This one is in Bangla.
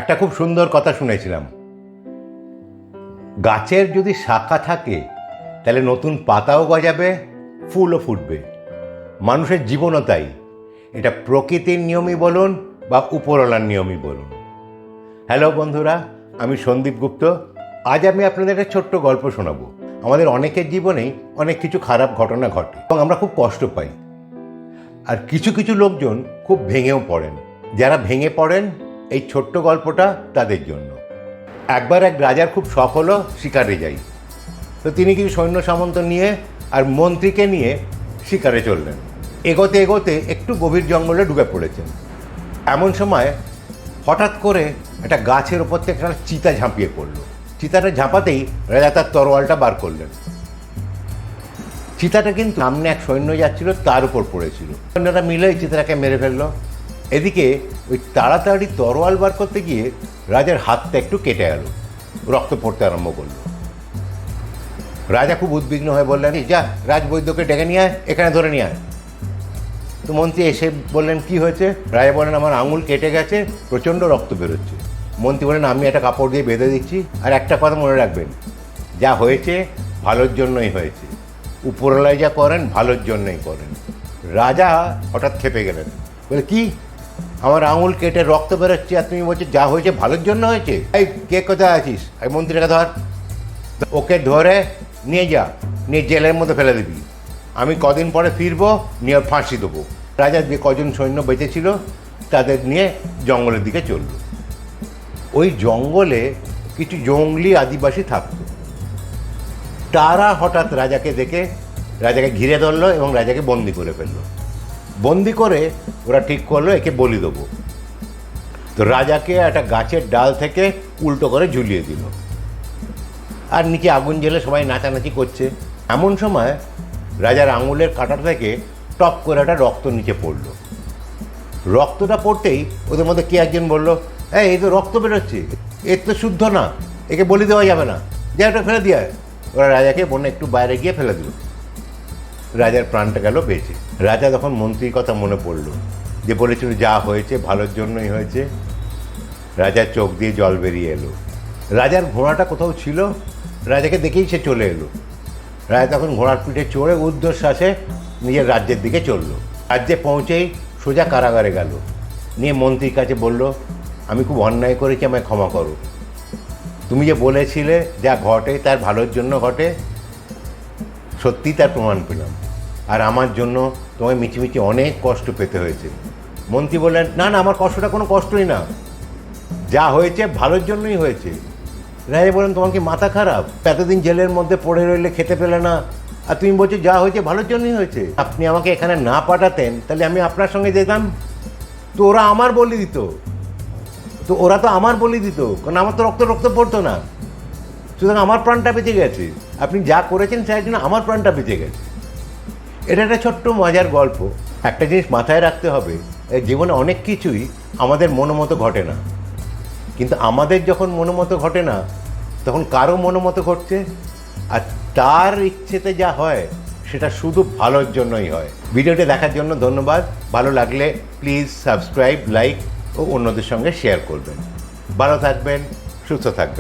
একটা খুব সুন্দর কথা শুনেছিলাম, গাছের যদি শাখা থাকে তাহলে নতুন পাতাও গজাবে, ফুলও ফুটবে। মানুষের জীবনও তাই, এটা প্রকৃতির নিয়মই বলুন বা উপরওয়ালার নিয়মই বলুন। হ্যালো বন্ধুরা, আমি সন্দীপ গুপ্ত। আজ আমি আপনাদের একটা ছোট্ট গল্প শোনাবো। আমাদের অনেকের জীবনেই অনেক কিছু খারাপ ঘটনা ঘটে এবং আমরা খুব কষ্ট পাই, আর কিছু কিছু লোকজন খুব ভেঙেও পড়েন। যারা ভেঙে পড়েন, এই ছোট্ট গল্পটা তাদের জন্য। একবার এক রাজার খুব শখ হলো শিকারে যাই। তো তিনি কিছু সৈন্য সামন্ত নিয়ে আর মন্ত্রীকে নিয়ে শিকারে চললেন। এগোতে এগোতে একটু গভীর জঙ্গলে ঢুকে পড়েছেন। এমন সময় হঠাৎ করে একটা গাছের ওপর থেকে একটা চিতা ঝাঁপিয়ে পড়লো। চিতাটা ঝাঁপাতেই রাজা তার তরোয়ালটা বার করলেন। চিতাটা কিন্তু সামনে এক সৈন্য যাচ্ছিল, তার উপর পড়েছিল। সৈন্যরা মিলে চিতাটাকে মেরে ফেললো। এদিকে ওই তাড়াতাড়ি তরোয়াল বার করতে গিয়ে রাজার হাতটা একটু কেটে গেল, রক্ত পড়তে আরম্ভ করলো। রাজা খুব উদ্বিগ্ন হয়ে বললেন, যা রাজবৈদ্যকে ডেকে নিয়ে আয়, এখানে ধরে নিয়ে আয়। তো মন্ত্রী এসে বললেন, কি হয়েছে? রাজা বললেন, আমার আঙুল কেটে গেছে, প্রচণ্ড রক্ত বেরোচ্ছে। মন্ত্রী বললেন, আমি একটা কাপড় দিয়ে বেঁধে দিচ্ছি, আর একটা কথা মনে রাখবেন, যা হয়েছে ভালোর জন্যই হয়েছে। উপরওয়ালায় যা করেন ভালোর জন্যই করেন। রাজা হঠাৎ খেপে গেলেন, বলে, কি আমার আঙুল কেটে রক্ত বেরোচ্ছে আর তুমি বলছো যা হয়েছে ভালোর জন্য হয়েছে? এই কে কোথায় আছিস? এই মন্ত্রীটাকে ধর, ওকে ধরে নিয়ে যা, নিয়ে জেলের মধ্যে ফেলে দিবি। আমি কদিন পরে ফিরবো, নিয়ে ফাঁসি দেবো। রাজা যে কজন সৈন্য বেঁচে ছিল তাদের নিয়ে জঙ্গলের দিকে চলল। ওই জঙ্গলে কিছু জঙ্গলি আদিবাসী থাকতো। তারা হঠাৎ রাজাকে দেখে রাজাকে ঘিরে ধরলো এবং রাজাকে বন্দি করে ফেললো। বন্দি করে ওরা ঠিক করলো একে বলি দেবো। তো রাজাকে একটা গাছের ডাল থেকে উল্টো করে ঝুলিয়ে দিল, আর নিচে আগুন জ্বেলে সবাই নাচানাচি করছে। এমন সময় রাজার আঙুলের কাঁটা থেকে টপ করে একটা রক্ত নিচে পড়লো। রক্তটা পড়তেই ওদের মধ্যে কে একজন বললো, এই তো রক্ত বেরোচ্ছে, এর তো শুদ্ধ না, একে বলি দেওয়া যাবে না, যা এটা ফেলে দিয়ে। ওরা রাজাকে বনে একটু বাইরে গিয়ে ফেলে দিল। রাজার প্রাণটা গেল বেঁচে। রাজা তখন মন্ত্রীর কথা মনে পড়ল, যে বলেছিল যা হয়েছে ভালোর জন্যই হয়েছে। রাজার চোখ দিয়ে জল বেরিয়ে এলো। রাজার ঘোড়াটা কোথাও ছিল, রাজাকে দেখেই সে চলে এলো। রাজা তখন ঘোড়ার পিঠে চড়ে ঊর্ধ্বশ্বাসে নিজের রাজ্যের দিকে চলল। রাজ্যে পৌঁছেই সোজা কারাগারে গেল, নিয়ে মন্ত্রীর কাছে বলল, আমি খুব অন্যায় করেছি, আমায় ক্ষমা করো। তুমি যে বলেছিলে যা ঘটে তার ভালোর জন্য ঘটে, সত্যি তার প্রমাণ পেলাম, আর আমার জন্য তোমায় মিছিমিছি অনেক কষ্ট পেতে হয়েছে। মন্ত্রী বললেন, না না, আমার কষ্টটা কোনো কষ্টই না, যা হয়েছে ভালোর জন্যই হয়েছে। রাজা বললেন, তোমার কি মাথা খারাপ? এতদিন জেলের মধ্যে পড়ে রইলে, খেতে পেলে না, আর তুমি বলছো যা হয়েছে ভালোর জন্যই হয়েছে। আপনি আমাকে এখানে না পাঠাতেন তাহলে আমি আপনার সঙ্গে যেতাম, তো ওরা আমার বলি দিত, কারণ আমার তো রক্ত পড়তো না। সুতরাং আমার প্রাণটা বেঁচে গেছে। আপনি যা করেছেন সেই জন্য আমার প্রাণটা বেঁচে গেছে। এটা একটা ছোট্ট মজার গল্প। একটা জিনিস মাথায় রাখতে হবে, জীবনে অনেক কিছুই আমাদের মনোমতো ঘটে না, কিন্তু আমাদের যখন মনোমতো ঘটে না, তখন কারো মনোমতো ঘটছে, আর তার ইচ্ছেতে যা হয় সেটা শুধু ভালোর জন্যই হয়। ভিডিওটি দেখার জন্য ধন্যবাদ। ভালো লাগলে প্লিজ সাবস্ক্রাইব, লাইক ও অন্যদের সঙ্গে শেয়ার করবেন। ভালো থাকবেন, সুস্থ থাকবেন।